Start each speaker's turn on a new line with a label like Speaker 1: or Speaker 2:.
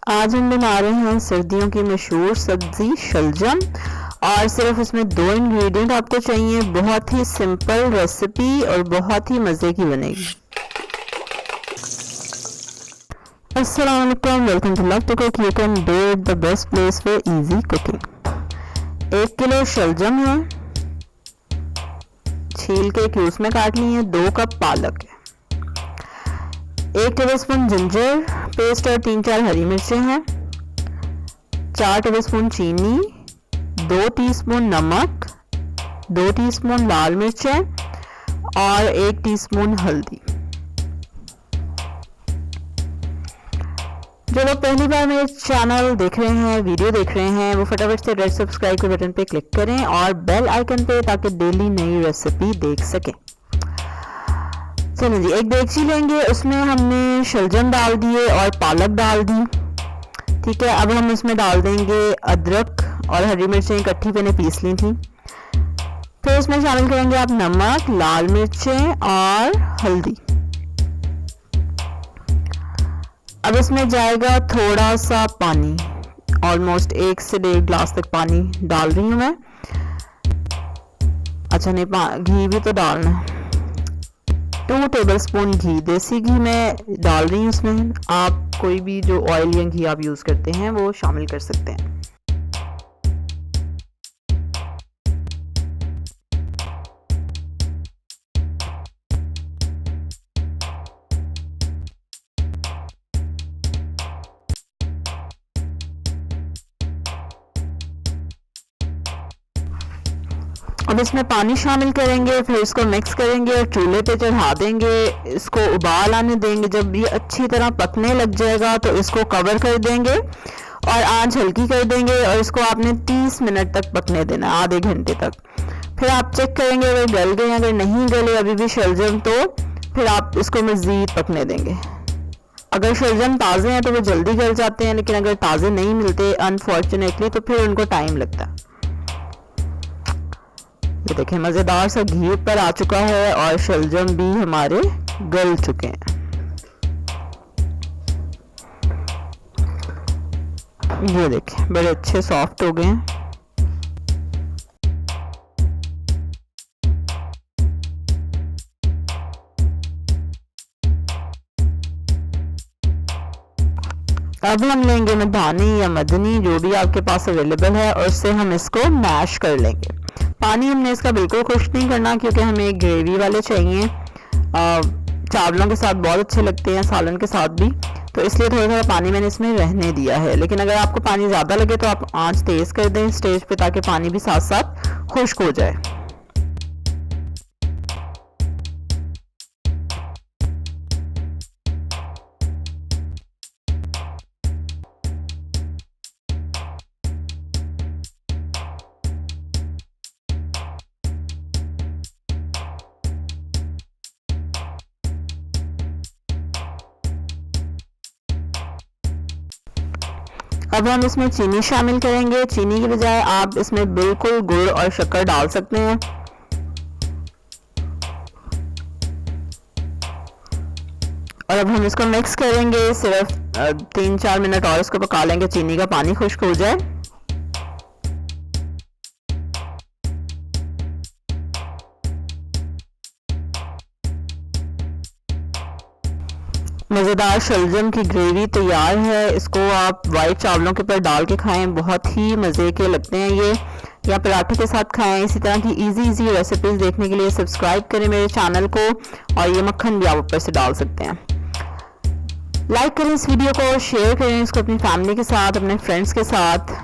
Speaker 1: आज हम बना रहे हैं सर्दियों की मशहूर सब्जी शलजम और सिर्फ इसमें 2 इंग्रेडिएंट आपको चाहिए। बहुत ही सिंपल रेसिपी और बहुत ही मज़े की बनेगी। अस्सलाम-ओ-Aliakum, welcome to love to cook. You can do it the best place for easy cooking. 1 kilo शलजम है, छील के क्यूब्स में काट ली है। 2 कप पालक है, 1 टेबलस्पून जिंजर पेस्ट और 3-4 हरी मिर्चें हैं, 4 टेबलस्पून चीनी, 2 टीस्पून नमक, 2 टीस्पून लाल मिर्चें और 1 टीस्पून हल्दी। जो लोग पहली बार मेरे चैनल देख रहे हैं, वीडियो देख रहे हैं, वो फटाफट से रेड सब्सक्राइब के बटन पे क्लिक करें और बेल आइकन पे, ताकि डेली नई रेसिपी देख सकें। चलिए जी, एक देगची लेंगे, उसमें हमने शलजम डाल दिए और पालक डाल दी। ठीक है, अब हम इसमें डाल देंगे अदरक और हरी मिर्चें इकट्ठी मैंने पीस ली थी। फिर इसमें शामिल करेंगे आप नमक, लाल मिर्चें और हल्दी। अब इसमें जाएगा थोड़ा सा पानी, ऑलमोस्ट 1 से 1.5 गिलास तक पानी डाल रही हूँ मैं। अच्छा नहीं, घी भी तो डालना है। 2 टेबलस्पून घी, देसी घी मैं डाल रही हूँ इसमें। आप कोई भी जो ऑयल या घी आप यूज़ करते हैं वो शामिल कर सकते हैं। अब इसमें पानी शामिल करेंगे, फिर इसको मिक्स करेंगे और चूल्हे पे चढ़ा देंगे। इसको उबाल आने देंगे। जब ये अच्छी तरह पकने लग जाएगा तो इसको कवर कर देंगे और आंच हल्की कर देंगे और इसको आपने 30 मिनट तक पकने देना, आधे घंटे तक। फिर आप चेक करेंगे अगर गल गए, अगर नहीं गले अभी भी शलजम, तो फिर आप इसको मज़ीद पकने देंगे। अगर शलजम ताज़े हैं तो वो जल्दी गल जाते हैं, लेकिन अगर ताज़े नहीं मिलते अनफॉर्चुनेटली तो फिर उनको टाइम लगता है। ये देखें, मज़ेदार सा घी ऊपर आ चुका है और शलजम भी हमारे गल चुके हैं। ये देखें, बड़े अच्छे सॉफ्ट हो गए हैं। अब हम लेंगे मधानी या मदनी, जो भी आपके पास अवेलेबल है, और उससे हम इसको मैश कर लेंगे। पानी हमने इसका बिल्कुल खुश्क नहीं करना, क्योंकि हमें एक ग्रेवी वाले चाहिए। चावलों के साथ बहुत अच्छे लगते हैं, सालन के साथ भी, तो इसलिए थोड़ा थोड़ा पानी मैंने इसमें रहने दिया है। लेकिन अगर आपको पानी ज़्यादा लगे तो आप आंच तेज़ कर दें स्टेज पे, ताकि पानी भी साथ साथ खुश्क हो जाए। अब हम इसमें चीनी शामिल करेंगे। चीनी की बजाय आप इसमें बिल्कुल गुड़ और शक्कर डाल सकते हैं। और अब हम इसको मिक्स करेंगे, सिर्फ 3-4 मिनट और इसको पका लेंगे, चीनी का पानी खुश्क हो जाए। मज़ेदार शलजम की ग्रेवी तैयार है। इसको आप वाइट चावलों के ऊपर डाल के खाएं, बहुत ही मज़े के लगते हैं ये, या पराठे के साथ खाएं। इसी तरह की इजी रेसिपीज़ देखने के लिए सब्सक्राइब करें मेरे चैनल को, और ये मक्खन भी आप ऊपर से डाल सकते हैं। लाइक करें इस वीडियो को, शेयर करें इसको अपनी फैमिली के साथ, अपने फ्रेंड्स के साथ।